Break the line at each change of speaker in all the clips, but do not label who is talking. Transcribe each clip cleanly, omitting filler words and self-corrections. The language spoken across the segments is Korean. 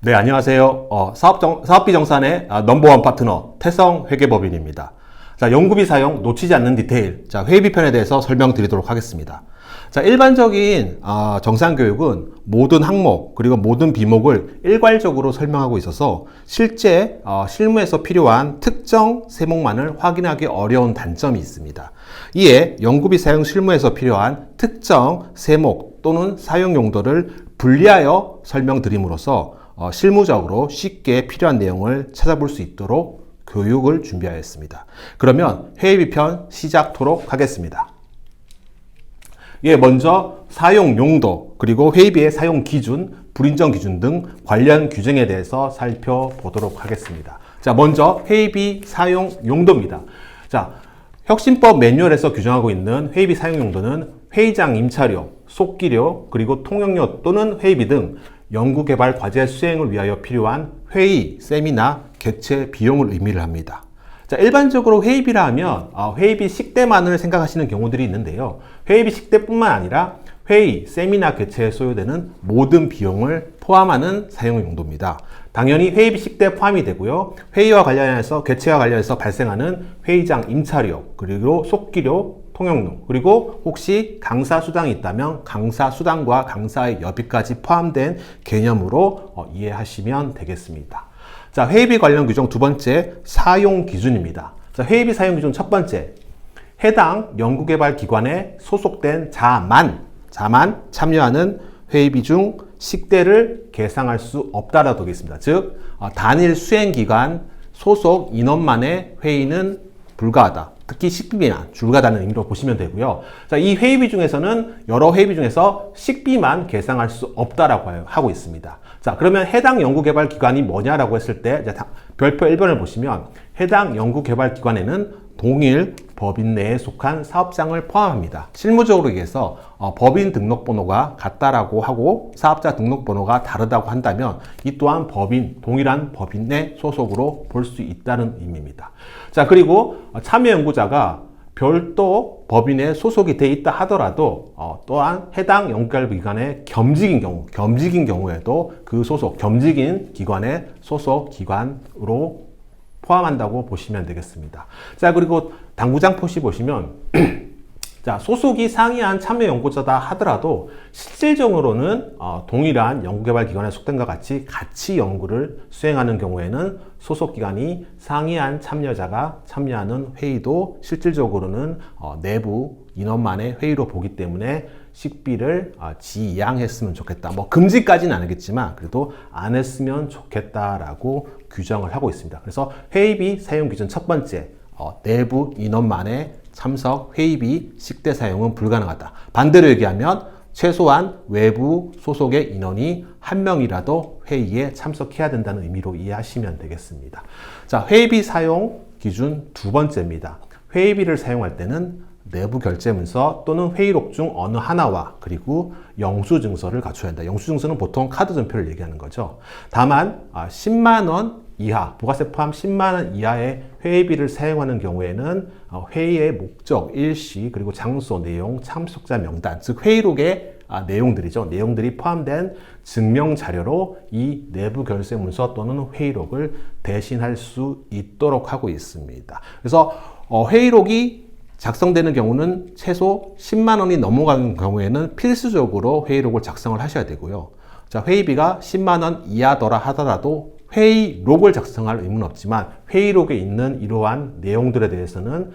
네, 안녕하세요. 사업비 정산의 넘버원 파트너 태성회계법인입니다. 자, 연구비 사용 놓치지 않는 디테일, 자, 회의비 편에 대해서 설명드리도록 하겠습니다. 자, 일반적인 정산교육은 모든 항목 그리고 모든 비목을 일괄적으로 설명하고 있어서 실제 실무에서 필요한 특정 세목만을 확인하기 어려운 단점이 있습니다. 이에 연구비 사용 실무에서 필요한 특정 세목 또는 사용 용도를 분리하여 설명드림으로써 실무적으로 쉽게 필요한 내용을 찾아볼 수 있도록 교육을 준비하였습니다. 그러면 회의비 편 시작하도록 하겠습니다. 예, 먼저 사용 용도, 그리고 회의비의 사용 기준, 불인정 기준 등 관련 규정에 대해서 살펴보도록 하겠습니다. 자, 먼저 회의비 사용 용도입니다. 자, 혁신법 매뉴얼에서 규정하고 있는 회의비 사용 용도는 회의장 임차료, 속기료, 그리고 통역료 또는 회의비 등 연구개발 과제 수행을 위하여 필요한 회의, 세미나, 개최 비용을 의미를 합니다. 자, 일반적으로 회의비라 하면 회의비 식대만을 생각하시는 경우들이 있는데요. 회의비 식대뿐만 아니라 회의, 세미나 개최에 소요되는 모든 비용을 포함하는 사용 용도입니다. 당연히 회의비 식대 포함이 되고요. 회의와 관련해서, 개최와 관련해서 발생하는 회의장 임차료, 그리고 속기료, 통역료, 그리고 혹시 강사 수당이 있다면 강사 수당과 강사의 여비까지 포함된 개념으로 이해하시면 되겠습니다. 자, 회의비 관련 규정 두 번째, 사용 기준입니다. 자, 회의비 사용 기준 첫 번째, 해당 연구개발 기관에 소속된 자만 참여하는 회의비 중 식대를 계상할 수 없다라고 되어 있습니다. 즉, 단일 수행기관 소속 인원만의 회의는 불가하다. 특히 식비만 불가하다는 의미로 보시면 되고요. 자, 이 회의비 중에서는 여러 회의비 중에서 식비만 계상할 수 없다라고 하고 있습니다. 자, 그러면 해당 연구개발 기관이 뭐냐라고 했을 때 이제 별표 1번을 보시면 해당 연구개발 기관에는 동일 법인 내에 속한 사업장을 포함합니다. 실무적으로 얘기해서 법인 등록번호가 같다라고 하고 사업자 등록번호가 다르다고 한다면 이 또한 동일한 법인 내 소속으로 볼 수 있다는 의미입니다. 자, 그리고 참여 연구자가 별도 법인에 소속이 돼 있다 하더라도 또한 해당 연구개발 기관의 겸직인 경우에도 그 겸직인 기관의 소속 기관으로 포함한다고 보시면 되겠습니다. 자, 그리고 당구장 표시 보시면 자, 소속이 상이한 참여 연구자다 하더라도 실질적으로는 동일한 연구개발 기관에 속된 것 같이 연구를 수행하는 경우에는 소속 기관이 상이한 참여자가 참여하는 회의도 실질적으로는 내부 인원만의 회의로 보기 때문에 식비를 지양했으면 좋겠다. 뭐 금지까지는 안 하겠지만 그래도 안 했으면 좋겠다라고 규정을 하고 있습니다. 그래서 회의비 사용 기준 첫 번째, 내부 인원만의 참석 회의비 식대 사용은 불가능하다. 반대로 얘기하면 최소한 외부 소속의 인원이 한 명이라도 회의에 참석해야 된다는 의미로 이해하시면 되겠습니다. 자, 회의비 사용 기준 두 번째입니다. 회의비를 사용할 때는 내부 결제문서 또는 회의록 중 어느 하나와 그리고 영수증서를 갖춰야 한다. 영수증서는 보통 카드 전표를 얘기하는 거죠. 다만 10만 원 이하, 부가세 포함 10만 원 이하의 회의비를 사용하는 경우에는 회의의 목적, 일시, 그리고 장소, 내용, 참석자 명단, 즉 회의록의 내용들이죠. 내용들이 포함된 증명 자료로 이 내부 결제 문서 또는 회의록을 대신할 수 있도록 하고 있습니다. 그래서 회의록이 작성되는 경우는 최소 10만 원이 넘어가는 경우에는 필수적으로 회의록을 작성을 하셔야 되고요. 자, 회의비가 10만 원 이하더라 하더라도 회의록을 작성할 의무는 없지만 회의록에 있는 이러한 내용들에 대해서는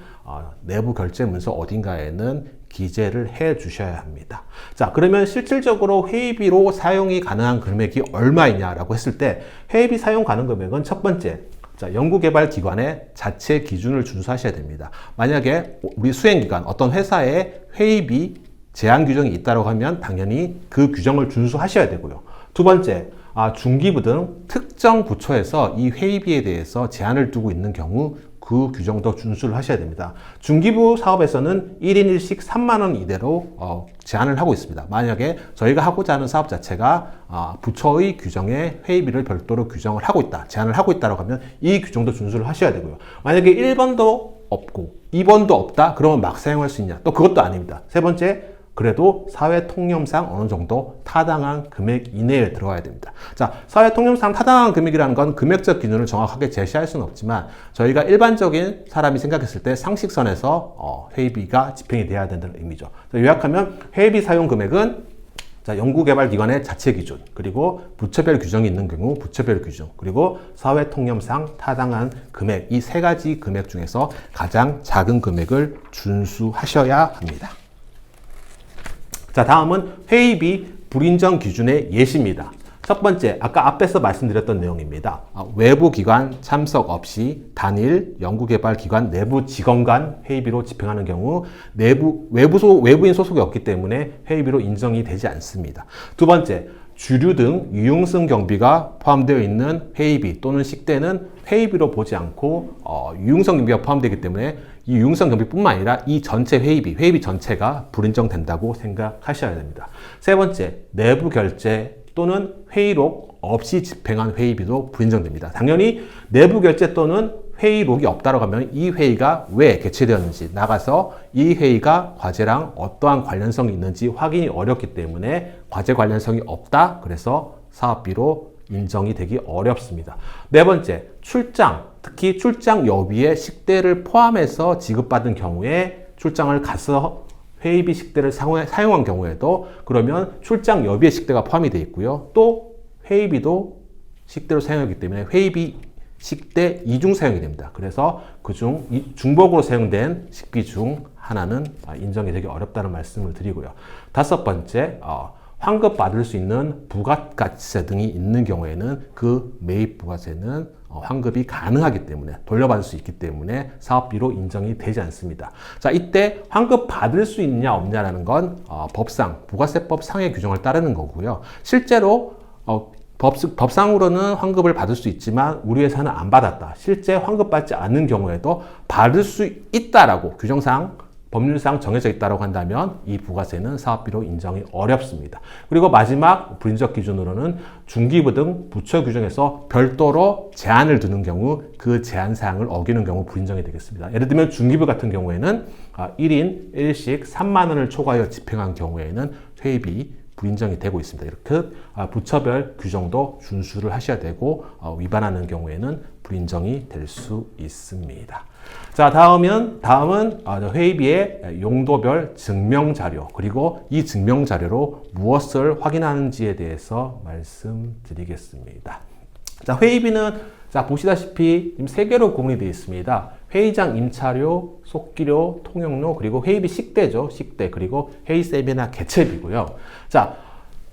내부 결제 문서 어딘가에는 기재를 해 주셔야 합니다. 자, 그러면 실질적으로 회의비로 사용이 가능한 금액이 얼마이냐라고 했을 때 회의비 사용 가능 금액은 첫 번째, 자, 연구개발 기관의 자체 기준을 준수하셔야 됩니다. 만약에 우리 수행기관, 어떤 회사에 회의비 제한 규정이 있다고 하면 당연히 그 규정을 준수하셔야 되고요. 두 번째, 중기부 등 특정 부처에서 이 회의비에 대해서 제한을 두고 있는 경우 그 규정도 준수를 하셔야 됩니다. 중기부 사업에서는 1인 1식 3만 원 이대로 제한을 하고 있습니다. 만약에 저희가 하고자 하는 사업 자체가 부처의 규정에 회의비를 별도로 규정을 하고 있다, 제한을 하고 있다고 하면 이 규정도 준수를 하셔야 되고요. 만약에 1번도 없고 입원도 없다? 그러면 막 사용할 수 있냐? 또 그것도 아닙니다. 세 번째, 그래도 사회 통념상 어느 정도 타당한 금액 이내에 들어가야 됩니다. 자, 사회 통념상 타당한 금액이라는 건 금액적 기준을 정확하게 제시할 수는 없지만 저희가 일반적인 사람이 생각했을 때 상식선에서 회의비가 집행이 돼야 된다는 의미죠. 요약하면 회의비 사용 금액은 자, 연구개발기관의 자체 기준, 그리고 부처별 규정이 있는 경우 부처별 규정, 그리고 사회 통념상 타당한 금액, 이 세 가지 금액 중에서 가장 작은 금액을 준수하셔야 합니다. 자, 다음은 회의비 불인정 기준의 예시입니다. 첫 번째, 아까 앞에서 말씀드렸던 내용입니다. 외부 기관 참석 없이 단일 연구개발기관 내부 직원 간 회의비로 집행하는 경우 외부인 소속이 없기 때문에 회의비로 인정이 되지 않습니다. 두 번째, 주류 등 유용성 경비가 포함되어 있는 회의비 또는 식대는 회의비로 보지 않고 유용성 경비가 포함되기 때문에 이 유용성 경비뿐만 아니라 이 전체 회의비 전체가 불인정된다고 생각하셔야 됩니다. 세 번째, 내부 결제 또는 회의록 없이 집행한 회의비도 불인정됩니다. 당연히 내부 결제 또는 회의록이 없다라고 하면 이 회의가 왜 개최되었는지 나가서 이 회의가 과제랑 어떠한 관련성이 있는지 확인이 어렵기 때문에 과제 관련성이 없다. 그래서 사업비로 인정이 되기 어렵습니다. 네 번째, 출장, 특히 출장 여비에 식대를 포함해서 지급받은 경우에 출장을 가서 회의비 식대를 사용한 경우에도 그러면 출장 여비의 식대가 포함이 되어 있고요. 또 회의비도 식대로 사용하기 때문에 회의비 식대 이중 사용이 됩니다. 그래서 그중 중복으로 사용된 식비 중 하나는 인정이 되기 어렵다는 말씀을 드리고요. 다섯 번째, 환급 받을 수 있는 부가가치세 등이 있는 경우에는 그 매입 부가세는 환급이 가능하기 때문에 돌려받을 수 있기 때문에 사업비로 인정이 되지 않습니다. 자, 이때 환급 받을 수 있냐 없냐라는 건 법상 부가세법 상의 규정을 따르는 거고요. 실제로 법상으로는 환급을 받을 수 있지만 우리 회사는 안 받았다. 실제 환급 받지 않는 경우에도 받을 수 있다라고 규정상 법률상 정해져 있다고 한다면 이 부가세는 사업비로 인정이 어렵습니다. 그리고 마지막 불인정 기준으로는 중기부 등 부처 규정에서 별도로 제한을 두는 경우 그 제한 사항을 어기는 경우 불인정이 되겠습니다. 예를 들면 중기부 같은 경우에는 1인 1식 3만 원을 초과하여 집행한 경우에는 회의비 불인정이 되고 있습니다. 이렇게 부처별 규정도 준수를 하셔야 되고 위반하는 경우에는 불인정이 될 수 있습니다. 자, 다음은 회의비의 용도별 증명자료, 그리고 이 증명자료로 무엇을 확인하는지에 대해서 말씀드리겠습니다. 자, 회의비는 자, 보시다시피 지금 3개로 구분이 되어 있습니다. 회의장 임차료, 속기료, 통역료, 그리고 회의비 식대죠. 식대, 그리고 회의 세미나 개최비고요. 자,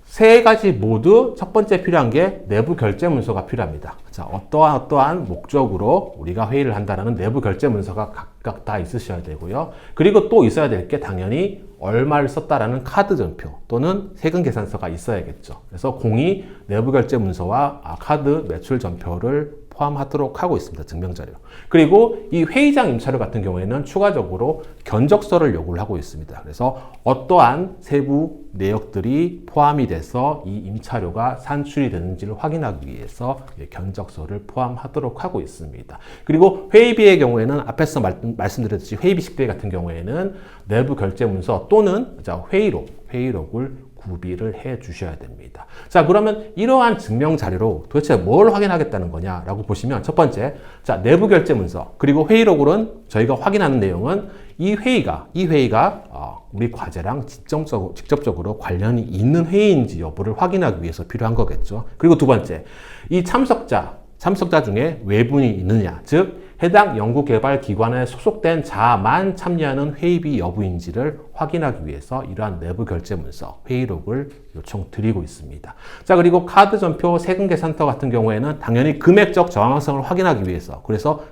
세 가지 모두 첫 번째 필요한 게 내부 결제 문서가 필요합니다. 자, 어떠한 목적으로 우리가 회의를 한다는 내부 결제 문서가 각각 다 있으셔야 되고요. 그리고 또 있어야 될 게 당연히 얼마를 썼다라는 카드 전표 또는 세금 계산서가 있어야겠죠. 그래서 공이 내부 결제 문서와 카드 매출 전표를 포함하도록 하고 있습니다. 증명자료. 그리고 이 회의장 임차료 같은 경우에는 추가적으로 견적서를 요구를 하고 있습니다. 그래서 어떠한 세부 내역들이 포함이 돼서 이 임차료가 산출이 되는지를 확인하기 위해서 견적서를 포함하도록 하고 있습니다. 그리고 회의비의 경우에는 앞에서 말씀드렸듯이 회의비 식대 같은 경우에는 내부 결제 문서 또는 회의록을 구비를 해 주셔야 됩니다. 자, 그러면 이러한 증명 자료로 도대체 뭘 확인하겠다는 거냐라고 보시면 첫 번째, 자, 내부 결제 문서 그리고 회의록으로는 저희가 확인하는 내용은 이 회의가 우리 과제랑 직접적으로 관련이 있는 회의인지 여부를 확인하기 위해서 필요한 거겠죠. 그리고 두 번째, 이 참석자 중에 외부인이 있느냐, 즉 해당 연구개발기관에 소속된 자만 참여하는 회의비 여부인지를 확인하기 위해서 이러한 내부 결제 문서, 회의록을 요청드리고 있습니다. 자, 그리고 카드 전표, 세금 계산서 같은 경우에는 당연히 금액적 정확성을 확인하기 위해서,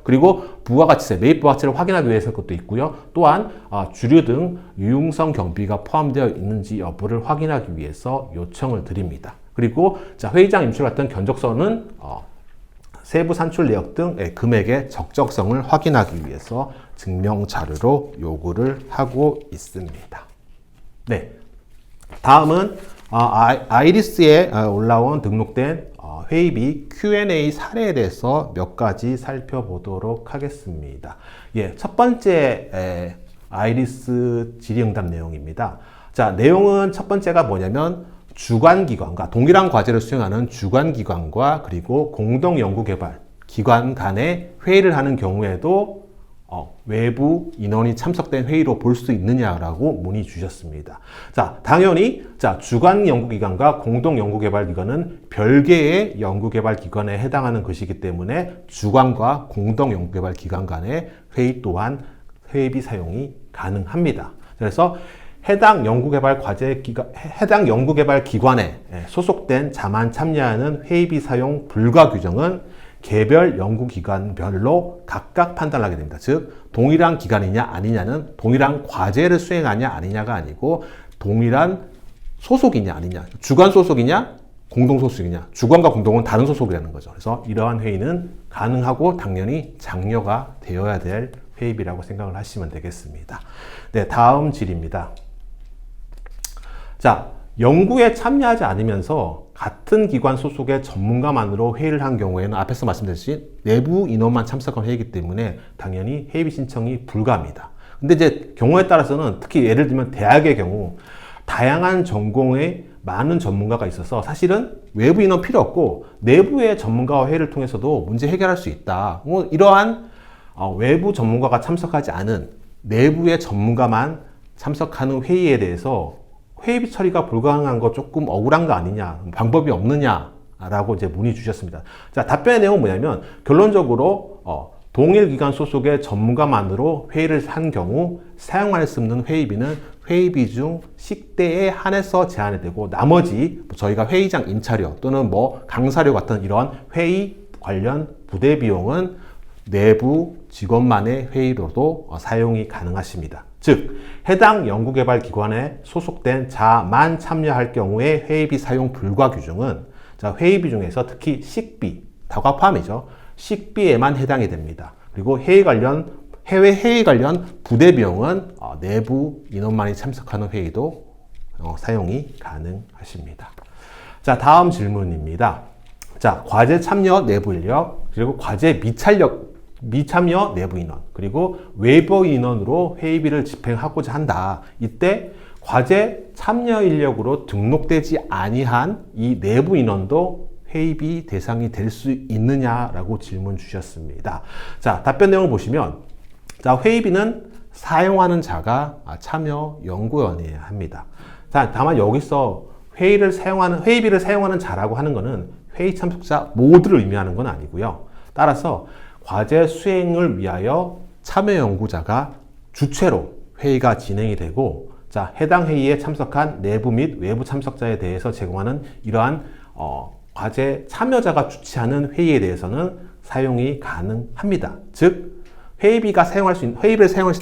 그리고 부가가치세, 매입 부가가치를 확인하기 위해서 것도 있고요. 또한 주류 등 유용성 경비가 포함되어 있는지 여부를 확인하기 위해서 요청을 드립니다. 그리고 자, 회의장 임출 같은 견적서는 세부 산출 내역 등 금액의 적정성을 확인하기 위해서 증명 자료로 요구를 하고 있습니다. 네, 다음은 아이리스에 올라온 등록된 회의비 Q&A 사례에 대해서 몇 가지 살펴보도록 하겠습니다. 예, 첫 번째 아이리스 질의응답 내용입니다. 자, 내용은 첫 번째가 뭐냐면 주관기관과 동일한 과제를 수행하는 주관기관과 그리고 공동연구개발기관 간의 회의를 하는 경우에도 외부 인원이 참석된 회의로 볼 수 있느냐라고 문의 주셨습니다. 자, 당연히 주관 연구기관과 공동 연구개발기관은 별개의 연구개발기관에 해당하는 것이기 때문에 주관과 공동 연구개발기관 간의 회의 또한 회의비 사용이 가능합니다. 그래서 해당 연구개발기관에 소속된 자만 참여하는 회의비 사용 불가 규정은 개별 연구기관별로 각각 판단하게 됩니다. 즉, 동일한 기관이냐 아니냐는 동일한 과제를 수행하냐 아니냐가 아니고 동일한 소속이냐 아니냐, 주관 소속이냐 공동 소속이냐, 주관과 공동은 다른 소속이라는 거죠. 그래서 이러한 회의는 가능하고 당연히 장려가 되어야 될 회의비라고 생각을 하시면 되겠습니다. 네, 다음 질입니다. 자, 연구에 참여하지 않으면서 같은 기관 소속의 전문가만으로 회의를 한 경우에는 앞에서 말씀드렸듯이 내부 인원만 참석한 회의이기 때문에 당연히 회의비 신청이 불가합니다. 근데 이제 경우에 따라서는 특히 예를 들면 대학의 경우 다양한 전공의 많은 전문가가 있어서 사실은 외부 인원 필요 없고 내부의 전문가와 회의를 통해서도 문제 해결할 수 있다. 이러한 외부 전문가가 참석하지 않은 내부의 전문가만 참석하는 회의에 대해서 회의비 처리가 불가능한 거 조금 억울한 거 아니냐, 방법이 없느냐라고 이제 문의 주셨습니다. 자, 답변의 내용은 뭐냐면 결론적으로 동일 기관 소속의 전문가만으로 회의를 한 경우 사용할 수 없는 회의비는 회의비 중 식대에 한해서 제한이 되고 나머지 저희가 회의장 임차료 또는 뭐 강사료 같은 이런 회의 관련 부대 비용은 내부 직원만의 회의로도 사용이 가능하십니다. 즉, 해당 연구개발기관에 소속된 자만 참여할 경우에 회의비 사용 불가 규정은 회의비 중에서 특히 식비, 다과 포함이죠. 식비에만 해당이 됩니다. 그리고 해외 회의 관련 부대 비용은 내부 인원만이 참석하는 회의도 사용이 가능하십니다. 자, 다음 질문입니다. 자, 과제 참여 내부 인력, 그리고 과제 미참여 내부 인원, 그리고 외부 인원으로 회의비를 집행하고자 한다. 이때 과제 참여 인력으로 등록되지 아니한 이 내부 인원도 회의비 대상이 될 수 있느냐라고 질문 주셨습니다. 자, 답변 내용을 보시면 회의비는 사용하는 자가 참여 연구원이어야 합니다. 자, 다만 여기서 회의비를 사용하는 자라고 하는 것은 회의 참석자 모두를 의미하는 건 아니고요. 따라서 과제 수행을 위하여 참여 연구자가 주체로 회의가 진행이 되고, 해당 회의에 참석한 내부 및 외부 참석자에 대해서 제공하는 이러한 과제 참여자가 주최하는 회의에 대해서는 사용이 가능합니다. 즉, 회의비를 사용할 수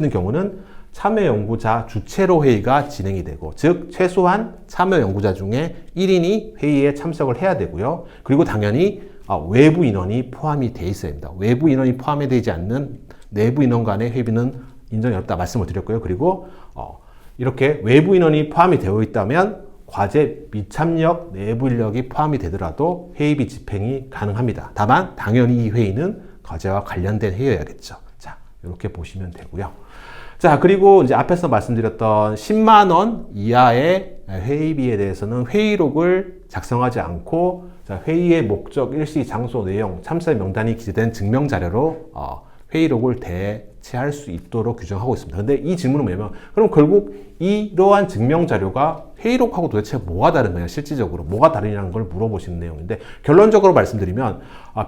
있는 경우는 참여 연구자 주체로 회의가 진행이 되고, 즉 최소한 참여 연구자 중에 1인이 회의에 참석을 해야 되고요. 그리고 당연히 외부 인원이 포함이 되어 있어야 합니다. 외부 인원이 포함이 되지 않는 내부 인원 간의 회의비는 인정이 어렵다 말씀을 드렸고요. 그리고 이렇게 외부 인원이 포함이 되어 있다면 과제 미참여 내부 인력이 포함이 되더라도 회의비 집행이 가능합니다. 다만 당연히 이 회의는 과제와 관련된 회의여야겠죠. 자, 이렇게 보시면 되고요. 자, 그리고 이제 앞에서 말씀드렸던 10만 원 이하의 회의비에 대해서는 회의록을 작성하지 않고 회의의 목적, 일시, 장소, 내용, 참석 명단이 기재된 증명 자료로 회의록을 대체할 수 있도록 규정하고 있습니다. 근데 이 질문은 뭐냐면, 그럼 결국 이러한 증명 자료가 회의록하고 도대체 뭐가 다른 거냐, 실질적으로 뭐가 다르냐는 걸 물어보시는 내용인데, 결론적으로 말씀드리면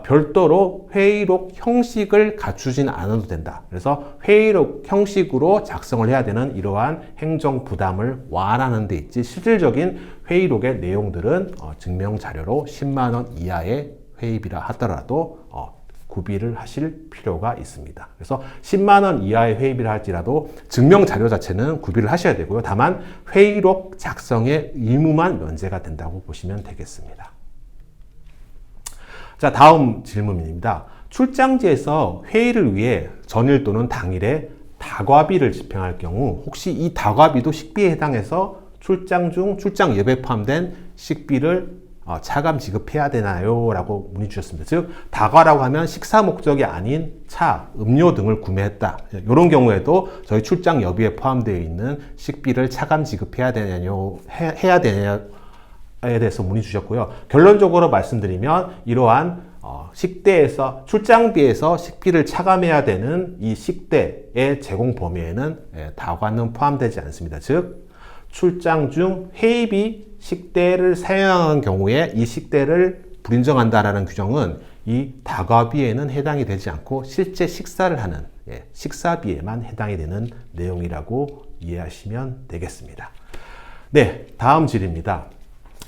별도로 회의록 형식을 갖추진 않아도 된다. 그래서 회의록 형식으로 작성을 해야 되는 이러한 행정 부담을 완화하는 데 있지, 실질적인 회의록의 내용들은 증명 자료로 10만 원 이하의 회의비라 하더라도 구비를 하실 필요가 있습니다. 그래서 10만 원 이하의 회의비를 할지라도 증명 자료 자체는 구비를 하셔야 되고요. 다만 회의록 작성의 의무만 면제가 된다고 보시면 되겠습니다. 자, 다음 질문입니다. 출장지에서 회의를 위해 전일 또는 당일에 다과비를 집행할 경우 혹시 이 다과비도 식비에 해당해서 출장 중 출장 예배에 포함된 식비를 차감 지급해야 되나요? 라고 문의 주셨습니다. 즉 다과라고 하면 식사 목적이 아닌 차, 음료 등을 구매했다. 이런 경우에도 저희 출장 여비에 포함되어 있는 식비를 차감 지급해야 되냐요? 해야 되냐에 대해서 문의 주셨고요. 결론적으로 말씀드리면 이러한 식대에서 출장비에서 식비를 차감해야 되는 이 식대의 제공 범위에는 다과는 포함되지 않습니다. 즉 출장 중 회의비 식대를 사용한 경우에 이 식대를 불인정한다라는 규정은 이 다과비에는 해당이 되지 않고 실제 식사를 하는 식사비에만 해당이 되는 내용이라고 이해하시면 되겠습니다. 네, 다음 질입니다.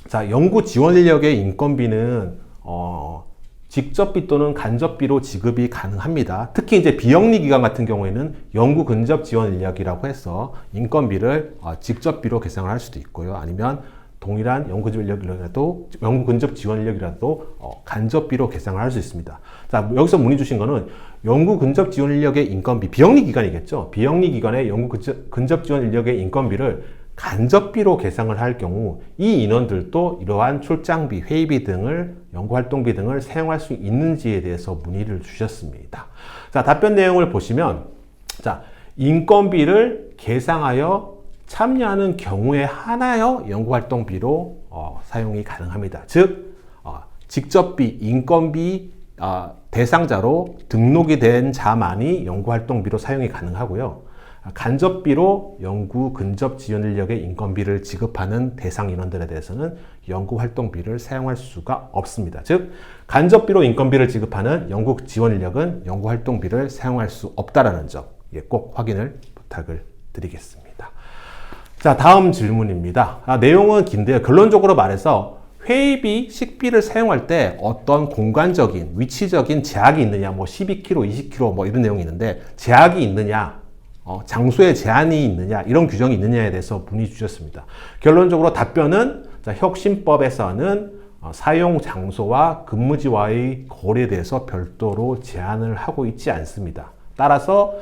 자, 연구 지원 인력의 인건비는 직접비 또는 간접비로 지급이 가능합니다. 특히 이제 비영리 기관 같은 경우에는 연구 근접 지원 인력이라고 해서 인건비를 직접비로 계산을 할 수도 있고요. 아니면 동일한 연구 근접 지원 인력이라도 간접비로 계산을 할 수 있습니다. 자, 여기서 문의 주신 거는 연구 근접 지원 인력의 인건비, 비영리 기관이겠죠. 비영리 기관의 연구 근접 지원 인력의 인건비를 간접비로 계상을 할 경우 이 인원들도 이러한 출장비, 회의비 등을 연구활동비 등을 사용할 수 있는지에 대해서 문의를 주셨습니다. 자, 답변 내용을 보시면 자, 인건비를 계상하여 참여하는 경우에 하나여 연구활동비로 사용이 가능합니다. 즉 직접비, 인건비 대상자로 등록이 된 자만이 연구활동비로 사용이 가능하고요. 간접비로 연구 근접 지원 인력의 인건비를 지급하는 대상 인원들에 대해서는 연구활동비를 사용할 수가 없습니다. 즉 간접비로 인건비를 지급하는 연구 지원 인력은 연구활동비를 사용할 수 없다라는 점 꼭 확인을 부탁을 드리겠습니다. 자, 다음 질문입니다. 내용은 긴데요. 결론적으로 말해서 회의비, 식비를 사용할 때 어떤 공간적인, 위치적인 제약이 있느냐, 뭐 12km, 20km 뭐 이런 내용이 있는데 제약이 있느냐, 장소에 제한이 있느냐, 이런 규정이 있느냐에 대해서 문의 주셨습니다. 결론적으로 답변은 혁신법에서는 사용 장소와 근무지와의 거리에 대해서 별도로 제한을 하고 있지 않습니다. 따라서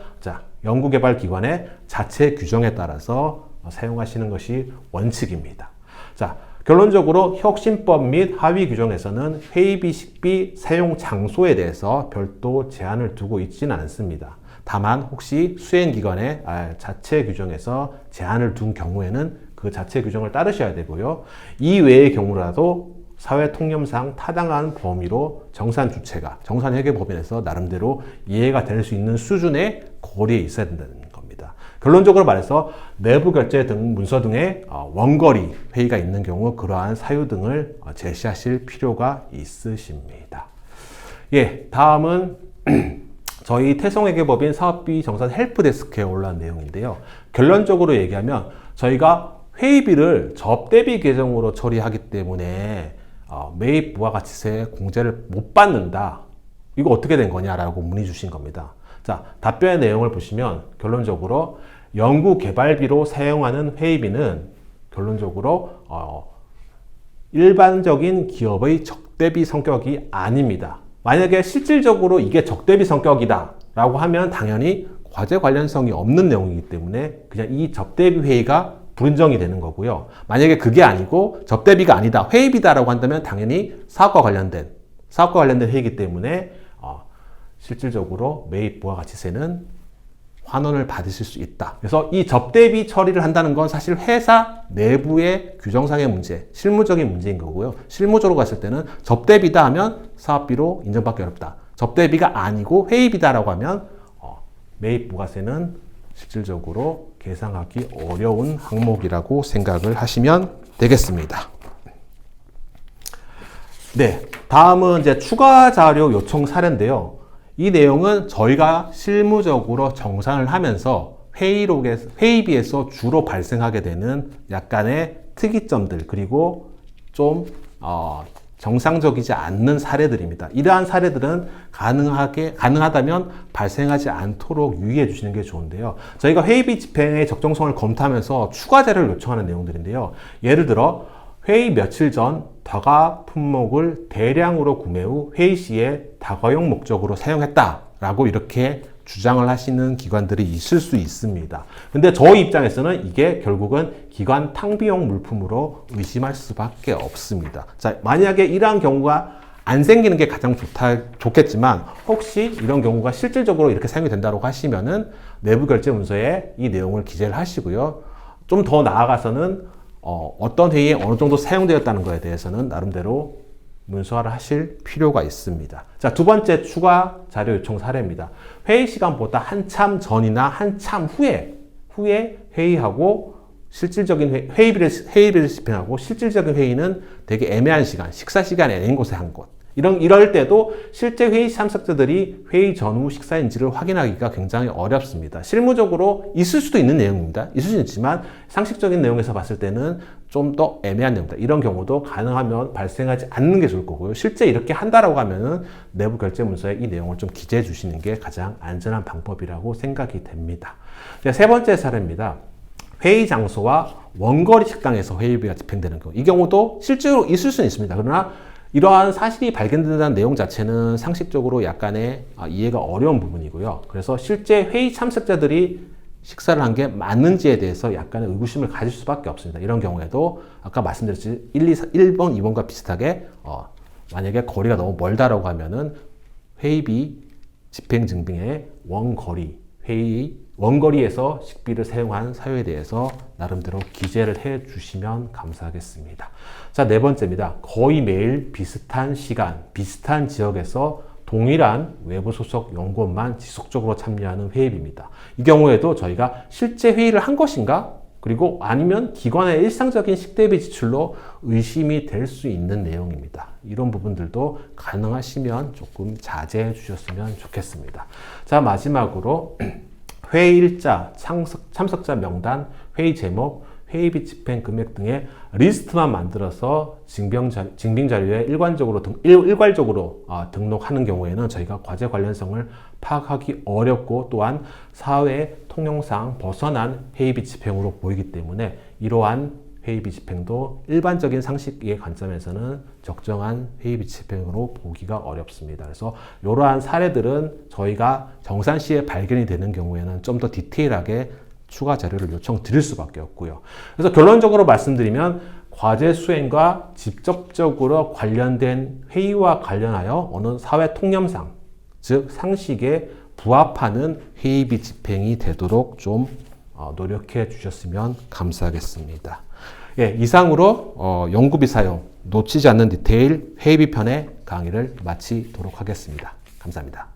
연구개발기관의 자체 규정에 따라서 사용하시는 것이 원칙입니다. 자, 결론적으로 혁신법 및 하위 규정에서는 회의비, 식비 사용 장소에 대해서 별도 제한을 두고 있지는 않습니다. 다만 혹시 수행기관의 자체 규정에서 제한을 둔 경우에는 그 자체 규정을 따르셔야 되고요. 이 외의 경우라도 사회통념상 타당한 범위로 정산 주체가 정산회계법인에서 나름대로 이해가 될 수 있는 수준의 거리에 있어야 된다는 겁니다. 결론적으로 말해서 내부 결제 등 문서 등의 원거리 회의가 있는 경우 그러한 사유 등을 제시하실 필요가 있으십니다. 예, 다음은 저희 태성회계법인 사업비 정산 헬프데스크에 올라온 내용인데요. 결론적으로 얘기하면 저희가 회의비를 접대비 계정으로 처리하기 때문에 매입 부가가치세 공제를 못 받는다. 이거 어떻게 된 거냐라고 문의 주신 겁니다. 자, 답변의 내용을 보시면 결론적으로 연구개발비로 사용하는 회의비는 결론적으로 일반적인 기업의 적대비 성격이 아닙니다. 만약에 실질적으로 이게 적대비 성격이다 라고 하면 당연히 과제 관련성이 없는 내용이기 때문에 그냥 이 접대비 회의가 불인정이 되는 거고요. 만약에 그게 아니고 접대비가 아니다, 회의비다라고 한다면 당연히 사업과 관련된 회의이기 때문에 실질적으로 매입 부가가치세는 환원을 받으실 수 있다. 그래서 이 접대비 처리를 한다는 건 사실 회사 내부의 규정상의 문제, 실무적인 문제인 거고요. 실무적으로 갔을 때는 접대비다 하면 사업비로 인정받기 어렵다. 접대비가 아니고 회의비다라고 하면 매입 부가세는 실질적으로 계상하기 어려운 항목이라고 생각을 하시면 되겠습니다. 네, 다음은 이제 추가 자료 요청 사례인데요. 이 내용은 저희가 실무적으로 정산을 하면서 회의비에서 주로 발생하게 되는 약간의 특이점들 그리고 좀 정상적이지 않는 사례들입니다. 이러한 사례들은 가능하다면 발생하지 않도록 유의해 주시는 게 좋은데요. 저희가 회의비 집행의 적정성을 검토하면서 추가 자료를 요청하는 내용들인데요. 예를 들어 회의 며칠 전 다과 품목을 대량으로 구매 후 회의 시에 다과용 목적으로 사용했다라고 이렇게 주장을 하시는 기관들이 있을 수 있습니다. 근데 저희 입장에서는 이게 결국은 기관 탕비용 물품으로 의심할 수밖에 없습니다. 자, 만약에 이러한 경우가 안 생기는 게 가장 좋겠지만 혹시 이런 경우가 실질적으로 이렇게 사용이 된다고 하시면은 내부 결제 문서에 이 내용을 기재를 하시고요. 좀 더 나아가서는 어떤 회의에 어느 정도 사용되었다는 것에 대해서는 나름대로 문서화를 하실 필요가 있습니다. 자, 두 번째 추가 자료 요청 사례입니다. 회의 시간보다 한참 전이나 한참 후에 회의하고 실질적인 회의비를 집행하고 실질적인 회의는 되게 애매한 시간, 식사 시간이 아닌 곳에 한 곳. 이럴 때도 실제 회의 참석자들이 회의 전후 식사인지를 확인하기가 굉장히 어렵습니다. 실무적으로 있을 수도 있는 내용입니다. 있을 수 있지만 상식적인 내용에서 봤을 때는 좀 더 애매한 내용이다. 이런 경우도 가능하면 발생하지 않는 게 좋을 거고요. 실제 이렇게 한다라고 하면은 내부 결제 문서에 이 내용을 좀 기재해 주시는 게 가장 안전한 방법이라고 생각이 됩니다. 세 번째 사례입니다. 회의 장소와 원거리 식당에서 회의비가 집행되는 경우. 이 경우도 실제로 있을 수는 있습니다. 그러나 이러한 사실이 발견된다는 내용 자체는 상식적으로 약간의 이해가 어려운 부분이고요. 그래서 실제 회의 참석자들이 식사를 한 게 맞는지에 대해서 약간의 의구심을 가질 수밖에 없습니다. 이런 경우에도 아까 말씀드렸듯이 1번, 2번과 비슷하게 만약에 거리가 너무 멀다라고 하면은 회의비 집행 증빙의 원거리에서 식비를 사용한 사유에 대해서 나름대로 기재를 해 주시면 감사하겠습니다. 자, 네 번째입니다. 거의 매일 비슷한 시간, 비슷한 지역에서 동일한 외부 소속 연구원만 지속적으로 참여하는 회의비입니다. 이 경우에도 저희가 실제 회의를 한 것인가? 그리고 아니면 기관의 일상적인 식대비 지출로 의심이 될 수 있는 내용입니다. 이런 부분들도 가능하시면 조금 자제해 주셨으면 좋겠습니다. 자, 마지막으로 회의 일자, 참석자 명단, 회의 제목, 회의비 집행 금액 등의 리스트만 만들어서 증빙 자료에 일괄적으로 등록하는 경우에는 저희가 과제 관련성을 파악하기 어렵고 또한 사회 통용상 벗어난 회의비 집행으로 보이기 때문에 이러한 회의비 집행도 일반적인 상식의 관점에서는 적정한 회의비 집행으로 보기가 어렵습니다. 그래서 이러한 사례들은 저희가 정산시에 발견이 되는 경우에는 좀 더 디테일하게 추가 자료를 요청드릴 수밖에 없고요. 그래서 결론적으로 말씀드리면 과제 수행과 직접적으로 관련된 회의와 관련하여 어느 사회 통념상, 즉 상식에 부합하는 회의비 집행이 되도록 좀 노력해 주셨으면 감사하겠습니다. 예, 이상으로 연구비 사용 놓치지 않는 디테일 회의비 편의 강의를 마치도록 하겠습니다. 감사합니다.